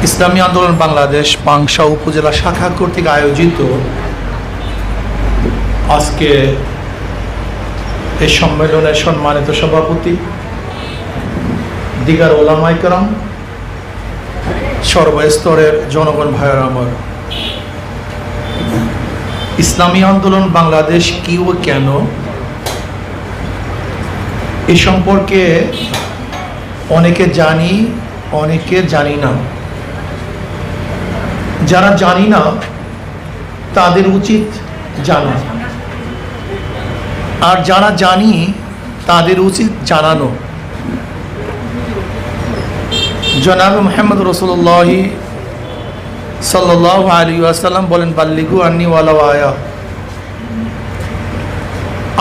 ইসলামী আন্দোলন বাংলাদেশ পাংশা উপজেলা শাখা কর্তৃক আয়োজিত আজকে এই সম্মেলনের সম্মানিত সভাপতি, দিগার ওলামায়ে কেরাম, সর্বস্তরের জনগণ ভাইয়েরা আমার, ইসলামী আন্দোলন বাংলাদেশ কি ও কেন এ সম্পর্কে অনেকে জানি, অনেকে জানি না। যারা জানি না তাদের উচিত জানা, আর যারা জানি তাদের উচিত জানানো। জনাব মুহাম্মদ রাসূলুল্লাহ সাল্লাল্লাহু আলাইহি ওয়াসাল্লাম বলেন, বাল্লিগু আন্নি ওয়ালাউ আয়া,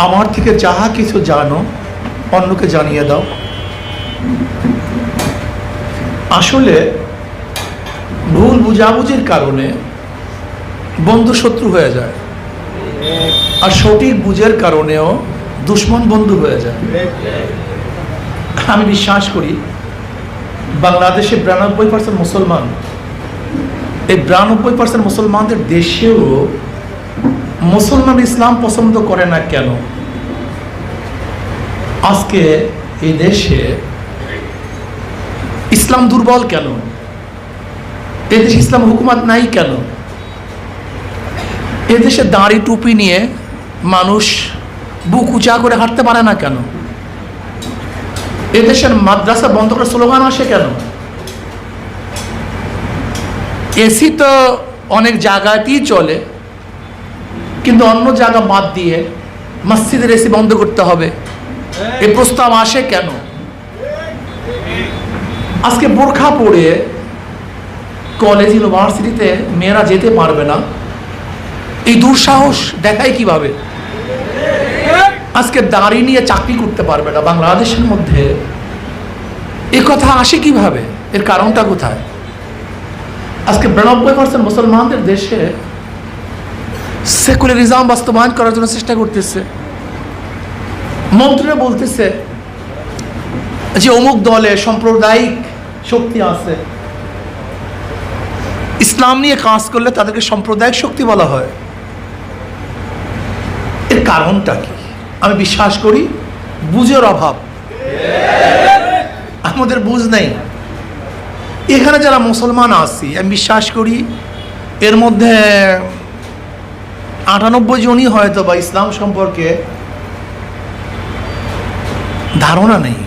আমার থেকে যাহা কিছু জানো অন্যকে জানিয়ে দাও। আসলে ভুল বুঝাবুঝির কারণে বন্ধু শত্রু হয়ে যায়, আর সঠিক বুঝের কারণেও দুশ্মন বন্ধু হয়ে যায়। আমি বিশ্বাস করি বাংলাদেশে 92% মুসলমান, এই 92% মুসলমানদের দেশেও মুসলমান ইসলাম পছন্দ করে না কেন? আজকে এই দেশে ইসলাম দুর্বল কেন? এদেশে ইসলাম হুকুমত নাই কেন? এদেশে দাড়ি টুপি নিয়ে মানুষ বুক উঁচা করে হাঁটতে পারে না কেন? এদেশের মাদ্রাসা বন্ধ করে স্লোগান আসে কেন? এসি তো অনেক জায়গাতেই চলে, কিন্তু অন্য জায়গা বাদ দিয়ে মসজিদের এসি বন্ধ করতে হবে, এই প্রস্তাব আসে কেন? আজকে বোরখা পরে কলেজ ইউনিভার্সিটিতে মেয়েরা যেতে পারবে না, এই দুঃসাহস দেখায় কিভাবে? আজকে দাড়ি নিয়ে চাকরি করতে পারবে না বাংলাদেশের মধ্যে, এ কথা আসে কিভাবে? এর কারণটা কোথায়? আজকে 92% মুসলমানদের দেশে সেকুলারিজম বাস্তবায়ন করার জন্য চেষ্টা করতেছে। মন্ত্রীরা বলতেছে যে অমুক দলে সাম্প্রদায়িক শক্তি আছে, ইসলাম নিয়ে কাজ করলে তাদেরকে সাম্প্রদায়িক শক্তি বলা হয়। এর কারণটা কি? আমি বিশ্বাস করি বুঝের অভাব, আমাদের বুঝ নেই। এখানে যারা মুসলমান আছি আমি বিশ্বাস করি এর মধ্যে 98 জনই হয়তো বা ইসলাম সম্পর্কে ধারণা নেই।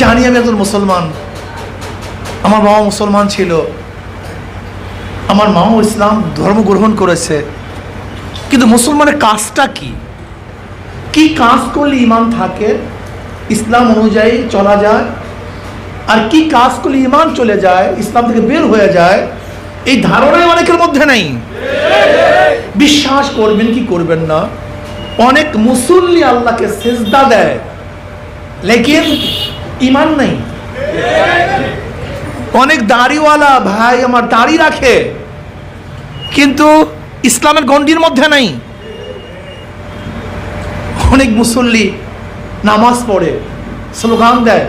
জানি আমি একজন মুসলমান, আমার বাবা মুসলমান ছিল, আমার মাও ইসলাম ধর্ম গ্রহণ করেছে, কিন্তু মুসলমানের কাজটা কি? কি কাজ করলে ইমান থাকে, ইসলাম অনুযায়ী চলা যায়, আর কি কাজ করলে ইমান চলে যায়, ইসলাম থেকে বের হয়ে যায়, এই ধারণাই অনেকের মধ্যে নেই। বিশ্বাস করবেন কি করবেন না, অনেক মুসল্লি আল্লাহকে সিজদা দেয়, লেকিন ইমান নেই। অনেক দাড়িওয়ালা ভাই আমার দাড়ি রাখে, কিন্তু ইসলামের গণ্ডির মধ্যে নেই। অনেক মুসল্লি নামাজ পড়ে, স্লোগান দেয়,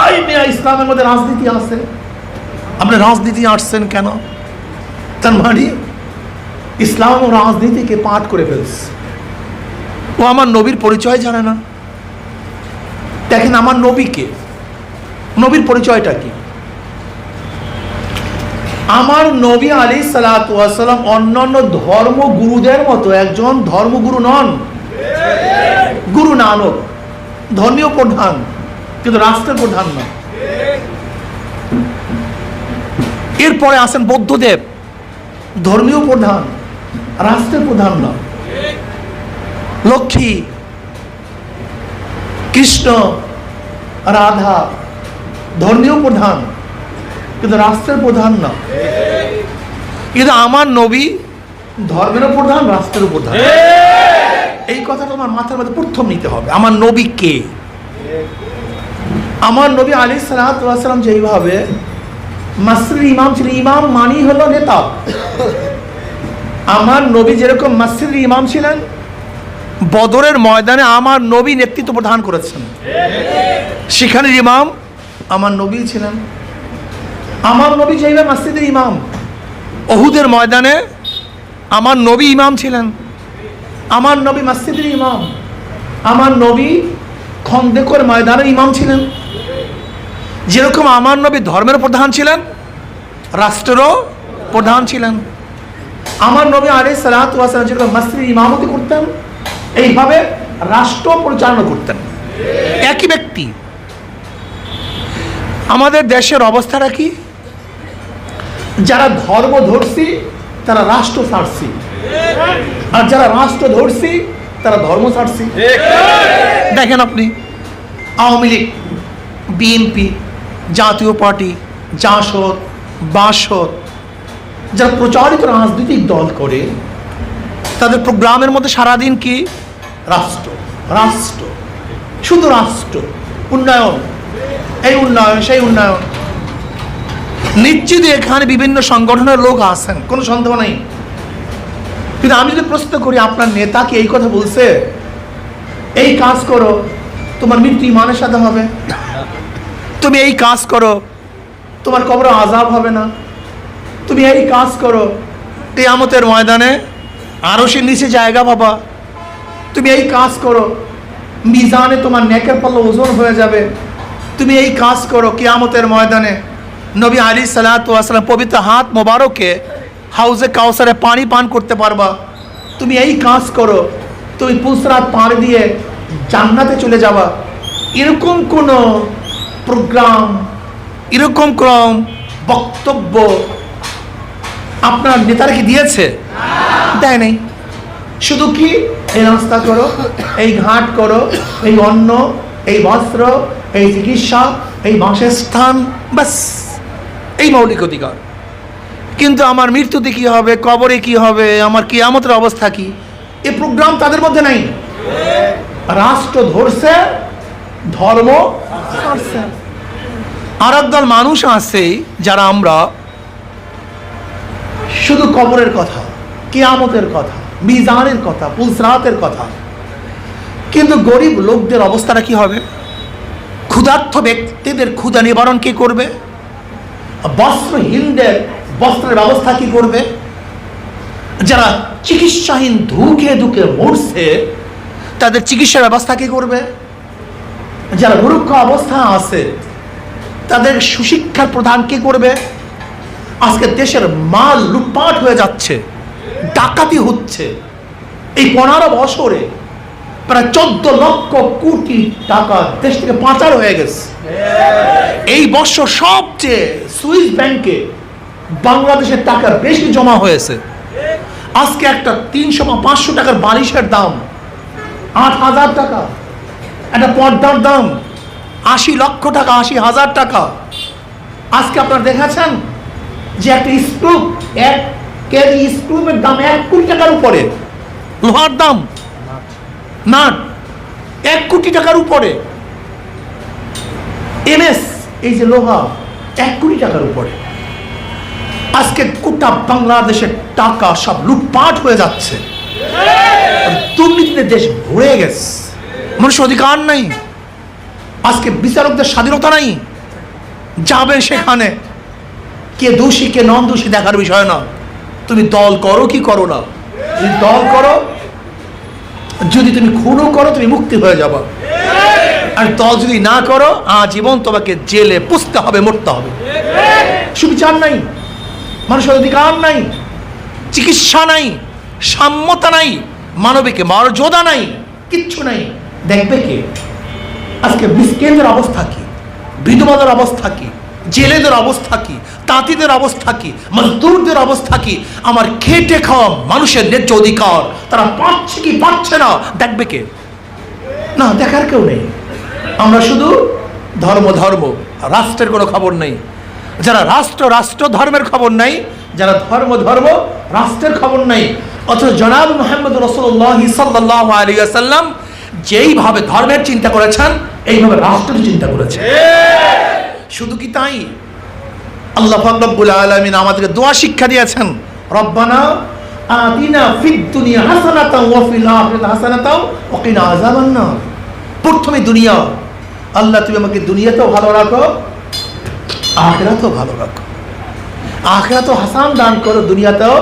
আই মিয়া ইসলামের মধ্যে রাজনীতি আছে। আপনি রাজনীতি আসছেন কেন? তার মানে ইসলাম ও রাজনীতিকে পাঠ করে ফেলছে। ও আমার নবীর পরিচয় জানে না। দেখেন আমার নবীকে, নবীর পরিচয়টা কি? আমার নবী আলাইহিস সালাতু ওয়াস সালাম অন্যান্য ধর্মগুরুদের মতো একজন ধর্মগুরু নন। গুরু নানক ধর্মীয় প্রধান, কিন্তু রাষ্ট্রের প্রধান না। এরপরে আসেন বৌদ্ধদেব, ধর্মীয় প্রধান, রাষ্ট্রের প্রধান না। লক্ষ্মী, কৃষ্ণ, রাধা ধর্মীয় প্রধান, কিন্তু রাষ্ট্রের প্রধান না। কিন্তু আমার নবী ধর্মেরও প্রধান, রাষ্ট্রেরও প্রধান। এই কথাটা আমার মাথার মধ্যে প্রথম নিতে হবে। আমার নবী কে? আমার নবী আলাইহিস সালাতু ওয়াস সালাম যেইভাবে মসজিদের ইমাম ছিলেন, ইমাম মানি হলো নেতা। আমার নবী যেরকম মসজিদের ইমাম ছিলেন, বদরের ময়দানে আমার নবী নেতৃত্ব প্রদান করেছেন, সেখানে ইমাম আমার নবী ছিলেন। আমার নবী যেভাবে মসজিদের ইমাম, ওহুদের ময়দানে আমার নবী ইমাম ছিলেন, আমার নবী মসজিদের ইমাম, আমার নবী খন্দেকের ময়দানের ইমাম ছিলেন। যেরকম আমার নবী ধর্মের প্রধান ছিলেন, রাষ্ট্রেরও প্রধান ছিলেন। আমার নবী আলাইহিস সালাতু ওয়াস সালাম যেরকম মসজিদের ইমামতি করতেন, এইভাবে রাষ্ট্র পরিচালনা করতেন, একই ব্যক্তি। আমাদের দেশের অবস্থাটা কি? যারা ধর্মধর্ষী তারা রাষ্ট্র ছাড়ছি, আর যারা রাষ্ট্র ধর্ষী তারা ধর্ম ছাড়ছি। দেখেন আপনি, আওয়ামী লীগ, বিএনপি, জাতীয় পার্টি, জাসদ, বাসদ, যারা প্রচারিত রাজনৈতিক দল করে, তাদের প্রোগ্রামের মধ্যে সারাদিন কি? রাষ্ট্র, রাষ্ট্র, শুধু রাষ্ট্র, উন্নয়ন, এই উন্নয়ন, সেই উন্নয়ন। নিশ্চিত এখানে বিভিন্ন সংগঠনের লোক আছেন, কোনো সন্দেহ নেই। কিন্তু আমি যদি প্রশ্ন করি, আপনার নেতা কি এই কথা বলছে, এই কাজ করো তোমার মৃত্যু ইমানের সাথে হবে, তুমি এই কাজ করো তোমার কবরে আযাব হবে না, তুমি এই কাজ করো কিয়ামতের ময়দানে আরশের নিচে জায়গা পাবা, তুমি এই কাজ করো মিজানে তোমার নেকের পাল্লা ওজন হয়ে যাবে, তুমি এই কাজ করো কিয়ামতের ময়দানে নবী আলাইহিস সালাতু ওয়াস সালাম পবিত্র হাত মোবারকে হাউজে কাউসারে পানি পান করতে পারবা, তুমি এই কাজ করো তুমি পুসরাত পার দিয়ে জান্নাতে চলে যাবা। এরকম কোন প্রোগ্রাম, এরকম কোন বক্তব্য আপনার নেতারা কি দিয়েছে? দেয় নাই। শুধু কি এই রাস্তা করো, এই ঘাট করো, এই অন্ন, এই বস্ত্র, এই চিকিৎসা, এই বাসস্থান, বাস, এই মৌলিক অধিকার। কিন্তু আমার মৃত্যুতে কি হবে, কবরে কি হবে, আমার কিয়ামতের অবস্থা কি, এই প্রোগ্রাম তাদের মধ্যে নাই। রাষ্ট্র ধরছে, ধর্ম ছাড়ছে। আর একদল মানুষ আছে যারা আমরা শুধু কবরের কথা, কিয়ামতের কথা, মিজানের কথা, পুলসরাতের কথা, কিন্তু গরিব লোকদের অবস্থাটা কি হবে? ক্ষুধার্ত ব্যক্তিদের ক্ষুধা নিবারণ কি করবে? বস্ত্রহীনদের বস্ত্রের ব্যবস্থা কি করবে? যারা চিকিৎসাহীন ধুকে ধুকে মরছে তাদের চিকিৎসার ব্যবস্থা কি করবে? যারা মূর্খ অবস্থা আছে তাদের সুশিক্ষার প্রদান কি করবে? আজকে দেশের মাল লুটপাট হয়ে যাচ্ছে, ডাকাতি হচ্ছে। এই 15 বছরে প্রায় 14 লক্ষ কোটি টাকা দেশ থেকে পাচার হয়ে গেছে। এই বছর সবচেয়ে সুইস ব্যাংকে বাংলাদেশের টাকা বেশি জমা হয়েছে। আজকে একটা 300 বা 500 টাকার বালিশের দাম 8,000 টাকা, একটা পর্দার দাম 80 লক্ষ টাকা, 80,000 টাকা। আজকে আপনারা দেখেছেন যে একটা স্ক্রুপ, 1 কেজি স্ক্রুপের দাম 1 কোটি টাকার উপরে, লোহার দাম নাট 1 কোটি টাকার উপরে, এমএস এই যে লোহা 1 কোটি টাকার উপরে। আজকে গোটা বাংলাদেশের টাকা সব লুটপাট হয়ে যাচ্ছে, দুর্নীতিতে দেশ ভরে গেছে, মানুষের অধিকার নাই। আজকে বিচারকদের স্বাধীনতা নাই, যাবে সেখানে কে দোষী কে নন দোষী দেখার বিষয় না, তুমি দল করো কি করো না। যদি দল করো, যদি তুমি খুনও করো, তুমি মুক্তি হয়ে যাবা। আর দল যদি না করো, আজীবন তোমাকে জেলে পুষতে হবে, মরতে হবে। সুবিচার নাই, মানুষের অধিকার নাই, চিকিৎসা নাই, সাম্যতা নাই, মানবিক মর্যাদা নাই, কিচ্ছু নাই। দেখবে কে? আজকে কেন্দ্রের অবস্থা কি, বিধবাদের অবস্থা কি, জেলেদের অবস্থা কি, তাঁতিদের অবস্থা কি, মজদুরদের অবস্থা কি? আমার খেটে খাওয়া মানুষের ন্যায্য অধিকার তারা পাচ্ছে কি পাচ্ছে না, দেখবে কে? না, দেখার কেউ নেই। আমরা শুধু ধর্ম ধর্ম, রাষ্ট্রের কোনো খবর নেই। যারা রাষ্ট্র রাষ্ট্র ধর্মের খবর নাই, যারা ধর্ম ধর্ম রাষ্ট্রের খবর নাই। অথচ জনাব মুহাম্মদ রাসূলুল্লাহ সাল্লাল্লাহু আলাইহি ওয়াসাল্লাম যেইভাবে ধর্মের চিন্তা করেছেন, এইভাবে রাষ্ট্রের চিন্তা করেছেন। শুধু কি তাই, আল্লাহ পাক রব্বুল আলামিন আমাদেরকে দোয়া শিক্ষা দিয়েছেন, রব্বানা আতিনা ফিদ দুনিয়া হাসানাতাও ওয়া ফিল আখিরাতি হাসানাতাও ওয়া কিনা আযাবান নার। প্রথমে দুনিয়া, আল্লাহ তুমি আমাকে দুনিয়াতেও ভালো রাখো, আখিরাতও ভালো রাখো, আখিরাতও হাসান দান করো, দুনিয়াতেও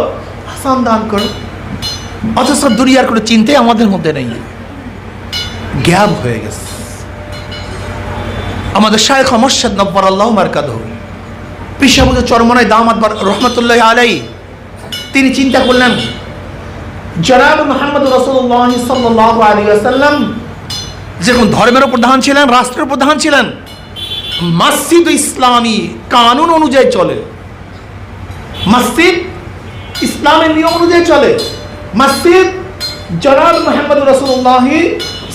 হাসান দান করো। অথচ দুনিয়ার কোনো চিন্তাই আমাদের মধ্যে নেই, গ্যাপ হয়ে গেছে। আমাদের শায়খ মুর্শিদ নব্বরাল্লাহু মারকাদহু পিসাবুদ চরমনায় দামাত রহমতুল্লাহ আলাইহি তিনি চিন্তা করলেন, জনাব মুহাম্মদ রাসূলুল্লাহ সাল্লাল্লাহু আলাইহি ওয়াসাল্লাম যেরকম ধর্মের প্রধান ছিলেন, রাষ্ট্রের প্রধান ছিলেন, মসজিদ ইসলামী কানুন অনুযায়ী চলে, মসজিদ ইসলামের নিয়ম অনুযায়ী চলে, মসজিদ জনাব মুহাম্মদ রাসূলুল্লাহ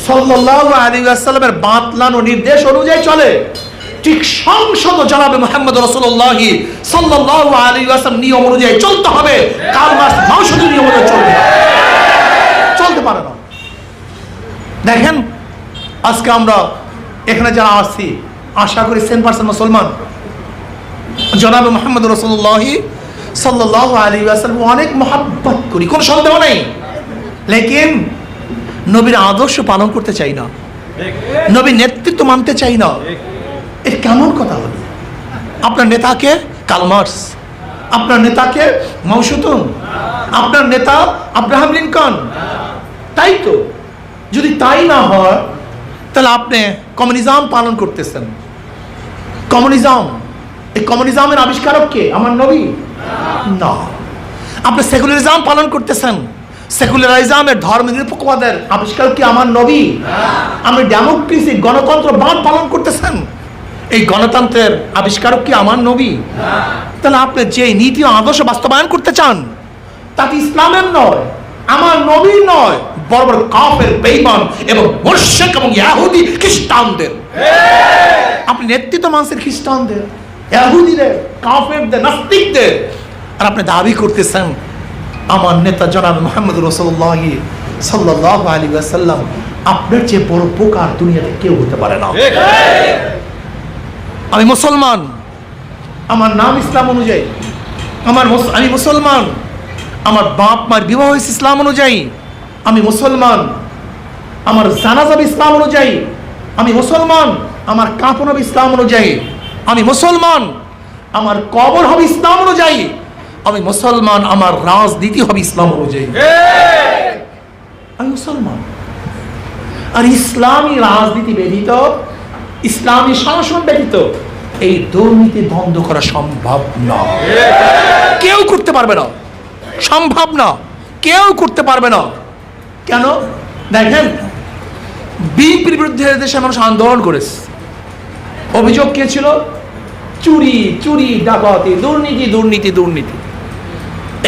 সাল্লাল্লাহু আলাইহি ওয়াসাল্লামের বাতলানো নির্দেশ অনুযায়ী চলে। ঠিক সংসদ জনাবে মুহাম্মদ রাসূলুল্লাহ সাল্লাল্লাহু আলাইহি ওয়াসাল্লাম নিয়ম অনুযায়ী চলতে হবে, কাল মাস মাউসুদের নিয়ম অনুযায়ী চলতে পারে না। দেখেন আজকে আমরা এখানে যারা আসছি আশা করি 100% মুসলমান। জনাবে মুহাম্মদ রাসূলুল্লাহ সাল্লাল্লাহু আলাইহি ওয়াসাল্লাম অনেক মহব্বত করি, কোনো সন্দেহ নেই, লেকিন নবীর আদর্শ পালন করতে চাই না, নবীর নেতৃত্ব মানতে চাই না। এর কেমন কথা হলো? আপনার নেতাকে কার্ল মার্কস, আপনার নেতাকে মাওসুতুং, আপনার নেতা আব্রাহাম লিঙ্কন, তাই তো? যদি তাই না হয় তাহলে আপনি কমিউনিজম পালন করতেছেন। কমিউনিজম, এই কমিউনিজমের আবিষ্কারক কে? আমার নবী না। আপনি সেকুলারিজম পালন করতেছেন, সেকুলারিজমের ধর্ম নিরপেক্ষবাদের আবিষ্কারক কি আমার নবী? আমি ডেমোক্রেসি গণতন্ত্রবাদ পালন করতেছেন, এই গণতন্ত্রের আবিষ্কারক কি আমার নবী? তাহলে আপনি যে নীতি ও আদর্শ বাস্তবায়ন করতে চান তাতে ইসলামের নয়, আমার নবী নয়, বড় বড় কাফের, বেঈমান এবং মুশরিক এবং ইহুদি খ্রিস্টানদের। আপনি নেতৃত্ব মানছেন খ্রিস্টানদের, ইহুদিদের, কাফেরদের, নাস্তিকদের, আর আপনি দাবি করতেছেন আমার নেতা জনাব মুহাম্মদ রাসূলুল্লাহ সাল্লাল্লাহু আলাইহি ওয়াসাল্লাম আপনার চেয়ে বড় উপকার দুনিয়াতে কেউ হতে পারে না। আমি মুসলমান, আমার নাম ইসলাম অনুযায়ী, আমি মুসলমান, আমার বাপ মার বিবাহ হয়েছে ইসলাম অনুযায়ী, আমি মুসলমান, আমার জানাজা হবে ইসলাম অনুযায়ী, আমি মুসলমান, আমার কাফন হবে ইসলাম অনুযায়ী, আমি মুসলমান, আমার কবর হবে ইসলাম অনুযায়ী, আমি মুসলমান, আমার রাজনীতি হবে ইসলাম অনুযায়ী। আমি মুসলমান। আর ইসলামী রাজনীতি ব্যতীত, ইসলামী শাসন ব্যতীত এই দুর্নীতি বন্ধ করা সম্ভব না, কেউ করতে পারবে না, সম্ভব না, কেউ করতে পারবে না। কেন? দেখেন বিএনপির বিরুদ্ধে দেশে মানুষ আন্দোলন করেছে, অভিযোগ কে ছিল? চুরি, চুরি, ডাকাতি, দুর্নীতি, দুর্নীতি, দুর্নীতি।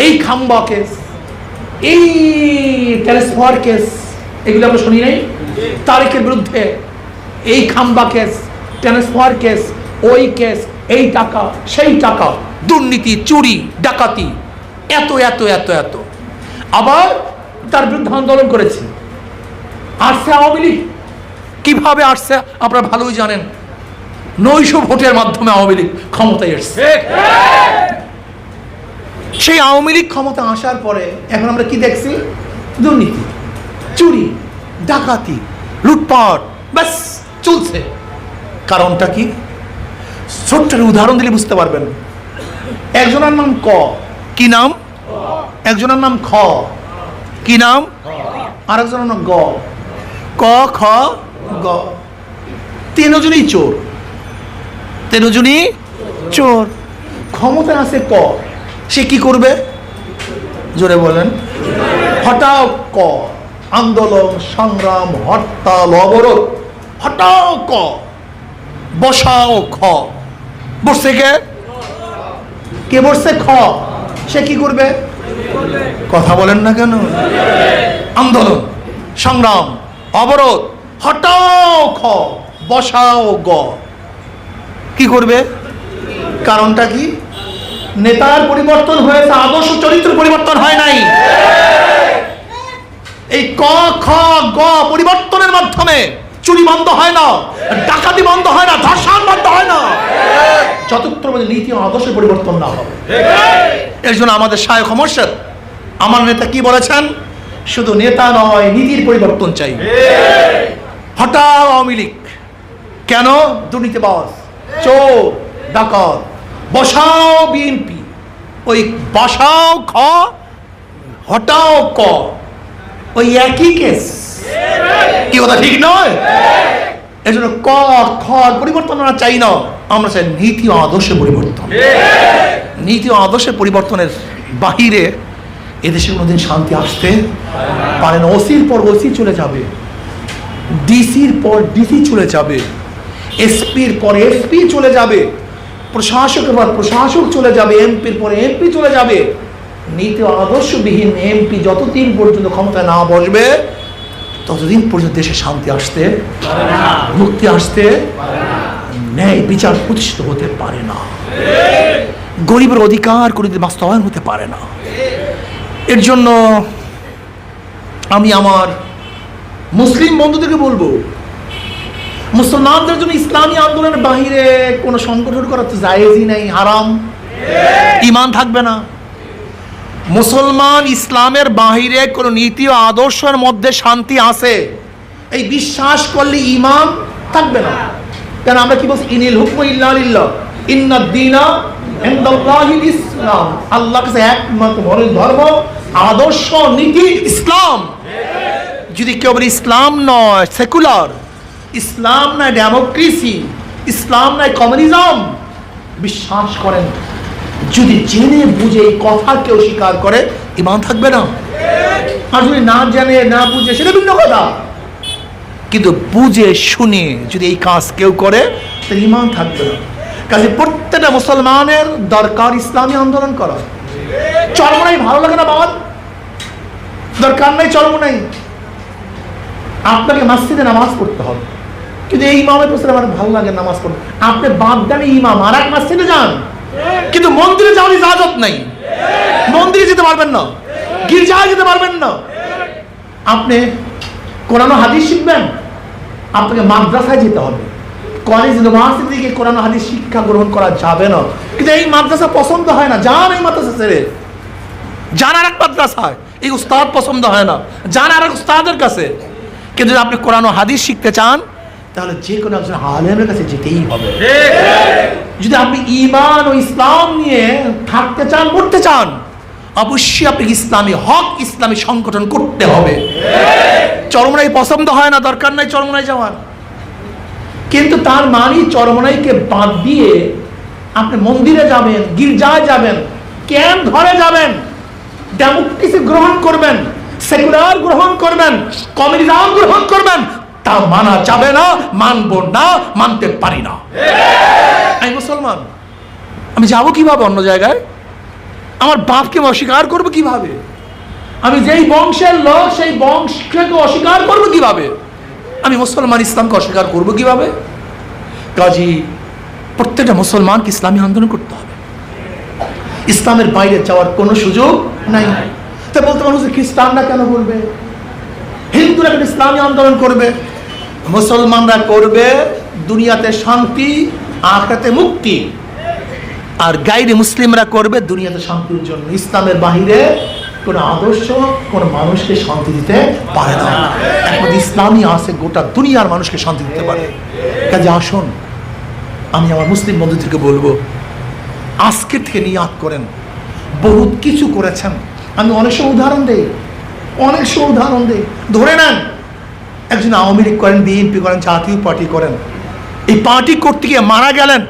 এই খাম্বা কেস, এই ট্রান্সফার কেস, এগুলো আমরা শুনি নাই? তারেকের বিরুদ্ধে এই খাম্বা কেস, ট্রান্সফার কেস, ওই কেস, এই টাকা, সেই টাকা, দুর্নীতি, চুরি, ডাকাতি, এত এত এত এত। আবার তার বিরুদ্ধে আন্দোলন করেছে। আসছে আওয়ামী লীগ। কিভাবে আসছে আপনারা ভালোই জানেন, 900 ভোটের মাধ্যমে আওয়ামী লীগ ক্ষমতায় এসছে। সেই আওয়ামী লীগ ক্ষমতা আসার পরে এখন আমরা কি দেখছি? দুর্নীতি, চুরি, ডাকাতি, লুটপাট, ব্যাস চলছে। কারণটা কি? ছোট্ট উদাহরণ দিলে বুঝতে পারবেন। একজনের নাম ক, কি নাম? একজনের নাম খ, কি নাম? আরেকজনের নাম গ, ক খ গ। তিনজনই চোর, তিনজনই চোর। ক্ষমতা আছে ক, সে কি করবে? জোরে বলেন। হটাও ক, আন্দোলন, সংগ্রাম, হরতাল, অবরোধ, হটাও ক। বসাও খ। বসছে কে? কে বসছে? খ। সে কি করবে? কথা বলেন না কেন? আন্দোলন, সংগ্রাম, অবরোধ, হটাও খ, বসাও গ। কি করবে? কারণটা কি? নেতার পরিবর্তন হয়েছে, আদর্শ চরিত্র পরিবর্তন হয় নাই। এই ক খ গ পরিবর্তনের মাধ্যমে চুরি বন্ধ হয় না, ডাকাতি বন্ধ হয় না, ধর্ষণ বন্ধ হয় না, যতক্ষণ নীতি ও আদর্শের পরিবর্তন না হবে। এর জন্য আমাদের শায়খ মুর্শিদ, আমার নেতা কি বলেছেন? শুধু নেতা নয়, নীতির পরিবর্তন চাই। হঠাৎ আওয়ামী লীগ কেন? দুর্নীতিবাজ, চোর, ডাকাত, বসাও বিএনপি, ওই বসাও খ, হটাও ক, ওই একই কেস। কি কথা ঠিক নয়? এই জন্য ক খ পরিবর্তন আমরা চাই না, আমরা চাই নীতি ও আদর্শের পরিবর্তন। নীতি ও আদর্শের পরিবর্তনের বাহিরে এদেশে কোনোদিন শান্তি আসতে পারে না। ওসির পর ওসি চলে যাবে, ডিসির পর ডিসি চলে যাবে, এসপির পর এসপি চলে যাবে, প্রশাসকের পর প্রশাসক চলে যাবে, এমপির পর এমপি চলে যাবে। নীতি ও আদর্শবিহীন এমপি যতদিন পর্যন্ত ক্ষমতায় না বসবে ততদিন পর্যন্ত দেশে শান্তি আসতে, মুক্তি আসতে, ন্যায় বিচার প্রতিষ্ঠিত হতে পারে না, গরিবের অধিকার কোনোদিন বাস্তবায়ন হতে পারে না। এর জন্য আমি আমার মুসলিম বন্ধুদেরকে বলবো, মুসলমানদের জন্য ইসলামী আন্দোলনের বাহিরে কোনো সংগঠন করা তো জায়েজই নাই, হারাম, ঈমান থাকবে না। মুসলমান ইসলামের বাহিরে কোনো নীতি ও আদর্শের মধ্যে শান্তি আছে এই বিশ্বাস করলে ঈমান থাকবে না। কেন আমরা কি বলছি? ইনিল হুকমু ইল্লা লিল্লাহ, ইন্নাদ দীনা ইনদাল্লাহিল ইসলাম। আল্লাহর কাছে একমাত্র ধর্ম, আদর্শ, নীতি ইসলাম। যদি কেউ বলে ইসলাম নয় সেকুলার, ইসলাম নয় ডেমোক্রেসি, ইসলাম নয় কমিউনিজম, বিশ্বাস করেন যদি জেনে বুঝে এই কথা কেউ স্বীকার করে ঈমান থাকবে না। আর যদি না জানে না বুঝে সেটা ভিন্ন কথা, কিন্তু বুঝে শুনে যদি এই কাজ কেউ করে তাহলে ঈমান থাকবে না। কাজে প্রত্যেকটা মুসলমানের দরকার ইসলামী আন্দোলন করা। চরমনাই ভালো লাগে না বাবা, দরকার নাই চরমনাই, আপনাকে মসজিদে নামাজ পড়তে হবে, কিন্তু এই ইমামের প্রশ্নে আমার ভালো লাগে নামাজ পড়তে, আপনি বাদ দেন ইমাম আর এক মসজিদে যান, কিন্তু মন্দিরে যাওয়ার ইজাজত নাই, মন্দিরে যেতে পারবেন না, গির্জায় যেতে পারবেন না। আপনি কোরআন ও হাদিস শিখবেন, আপনাকে মাদ্রাসায় যেতে হবে, কলেজ ইউনিভার্সিটি থেকে কোরআন ও হাদিস শিক্ষা গ্রহণ করা যাবে না। কিন্তু এই মাদ্রাসা পছন্দ হয় না, যান এই মাদ্রাসা ছেড়ে যান আর এক মাদ্রাসায়, এই উস্তাদ পছন্দ হয় না, যান আর এক উস্তাদের কাছে। কিন্তু যদি আপনি কোরআন ও হাদিস শিখতে চান তাহলে যে কোনো একজন আলেমের কাছে যেতেই হবে। যদি আপনি ঈমান ও ইসলাম নিয়ে থাকতে চান, মরতে চান, অবশ্যই আপনি ইসলামী হক ইসলামী সংগঠন করতে হবে। চরমনাই পছন্দ হয় না, দরকার নাই চরমনাই যাওয়ার, কিন্তু তার মানে চরমনাইকে বাদ দিয়ে আপনি মন্দিরে যাবেন, গির্জায় যাবেন, ক্যাম্প ঘরে যাবেন, ডেমোক্রেসি গ্রহণ করবেন, সেকুলার গ্রহণ করবেন, কমিউনিজম গ্রহণ করবেন, তা মানা যাবে না, মানব না, মানতে পারি না। আমি মুসলমান, আমি যাব কিভাবে অন্য জায়গায়? আমার বাপকে অস্বীকার করবো কিভাবে? আমি যেই বংশের লোক সেই বংশকে অস্বীকার করবো কিভাবে? আমি মুসলমান ইসলামকে অস্বীকার করবো কিভাবে? কাজী প্রত্যেকটা মুসলমানকে ইসলামী আন্দোলন করতে হবে, ইসলামের বাইরে যাওয়ার কোনো সুযোগ নাই। তা বলতে মানুষ খ্রিস্টানরা কেন বলবে, হিন্দুরা কেন ইসলামী আন্দোলন করবে? মুসলমানরা করবে দুনিয়াতে শান্তি, আখিরাতে মুক্তি, আর গাইরে মুসলিমরা করবে দুনিয়াতে শান্তির জন্য। ইসলামের বাহিরে কোনো আদর্শ কোনো মানুষকে শান্তি দিতে পারে না, একমাত্র ইসলামই আছে গোটা দুনিয়ার মানুষকে শান্তি দিতে পারে। কাজে আসুন, আমি আমার মুসলিম বন্ধুদেরকে বলবো, আজকে থেকে নিয়াত করেন, বহুত কিছু করেছেন। আমি অনেক সময় উদাহরণ দেই, অনেক সময় উদাহরণ দেই। ধরে নেন একজন আওয়ামী লীগ করেন, বিএনপি করেন, জাতীয় পার্টি করেন, এই পার্টি করতে গিয়ে মারা গেলেন,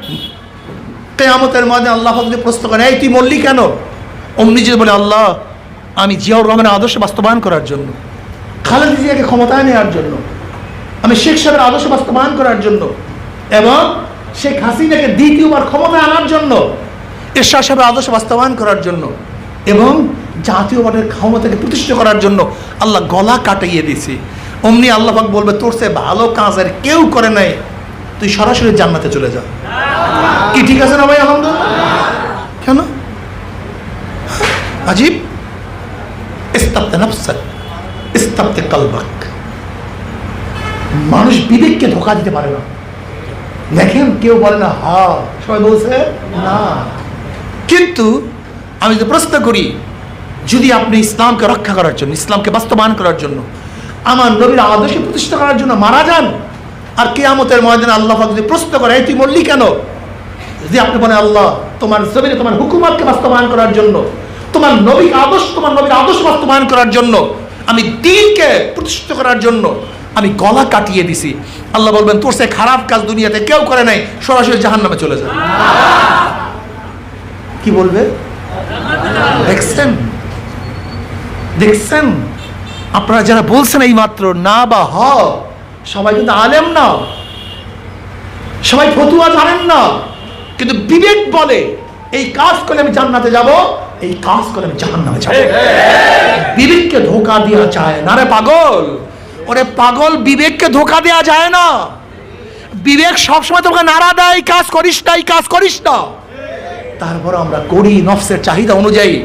কিয়ামতের ময়দানে আল্লাহ পাক প্রশ্ন করেন, এই তুই মরলি কেন? অমনি যদি বলে, আল্লাহ আমি জিয়াউর রহমানের আদর্শ বাস্তবায়ন করার জন্য, খালেদা জিয়াকে ক্ষমতায় নেওয়ার জন্য, আমি শেখ সাহেবের আদর্শ বাস্তবায়ন করার জন্য, এবং শেখ হাসিনাকে দ্বিতীয়বার ক্ষমতায় আনার জন্য, এরশাদ সাহেবের আদর্শ বাস্তবায়ন করার জন্য, এবং জাতীয় পার্টির ক্ষমতাকে প্রতিষ্ঠা করার জন্য আল্লাহ গলা কাটাইয়ে দিয়েছে। অমনি আল্লাহ পাক বলবে, তোর সে ভালো কাজ আর কেউ করে নাই, তুই সরাসরি জান্নাতে চলে যা। কি ঠিক আছে না ভাই? আলহামদুলিল্লাহ। কেন? আজীব। ইস্তাবতে নাফসাক, ইস্তাবতে কলবাক। মানুষ বিবেককে ধোঁকা দিতে পারে না। দেখেন কেউ বলে না হা, সবাই বলছে না। কিন্তু আমি যদি প্রশ্ন করি, যদি আপনি ইসলামকে রক্ষা করার জন্য, ইসলামকে বাস্তবায়ন করার জন্য, আমার নবীর আদর্শ প্রতিষ্ঠা করার জন্য মারা যান, আর কিয়ামতের ময়দানে আল্লাহ পাক যদি প্রশ্ন করে, তুই মরলি কেন? যদি আপনি বলেন আল্লাহ তোমার জমিনে তোমার হুকুমতকে বাস্তবায়ন করার জন্য, তোমার নবীর আদর্শ বাস্তবায়ন করার জন্য, আমি দ্বীনকে প্রতিষ্ঠিত করার জন্য আমি গলা কাটিয়ে দিছি, আল্লাহ বলবেন তোর সে খারাপ কাজ দুনিয়াতে কেউ করে নাই, সরাসরি জাহান্নামে চলে যাবে। কি বলবে? দেখছেন আপনারা যারা বলছেন এই মাত্র না বা হ, সবাই কিন্তু আলেম না, সবাই ফতুয়া জানেন না, কিন্তু বিবেক বলে এই কাজ করে আমি জান্নাতে যাব, এই কাজ করে আমি জাহান্নামে যাব। বিবেককে ধোঁকা দেওয়া যায় না রে পাগল, ওরে পাগল, বিবেককে ধোঁকা দেওয়া যায় না। বিবেক সবসময় তোমাকে নাড়া দেয়, কাজ করিস না, এই কাজ করিস না। তারপর আমরা করি নফসের চাহিদা অনুযায়ী।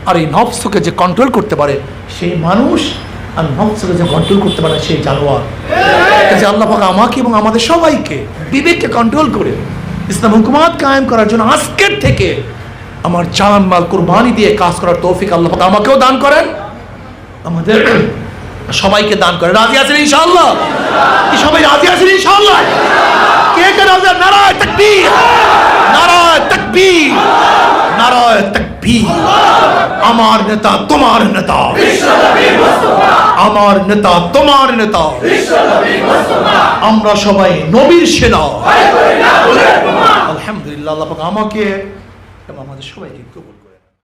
আর এই নফসকে যে কন্ট্রোল করতে পারে সেই মানুষ, আর নফসকে যে কন্ট্রোল করতে পারে সেই জানোয়ার। কাজে আল্লাহ পাক আমাকে এবং আমাদের সবাইকে বিবেককে কন্ট্রোল করে ইসলাম হুকুমাত কায়েম করার জন্য আজকের থেকে আমার জান মাল কুরবানি দিয়ে কাজ করার তৌফিক আল্লাহ পাক আমাকেও দান করেন, আমাদের সবাইকে দান করেন। রাজি আছেন ইনশাআল্লাহ? কি সবাই রাজি আছেন ইনশাআল্লাহ? কে কে রাজি? নারায়ে তাকবীর, নারায়ে তাকবীর, নারায়ে তাকবীর। আমার নেতা তোমার নেতা, আমার নেতা তোমার নেতা, আমরা সবাই নবীর সেনা। আলহামদুলিল্লাহ, আল্লাহ পাক আমাকে এবং আমাদের সবাইকে কবুল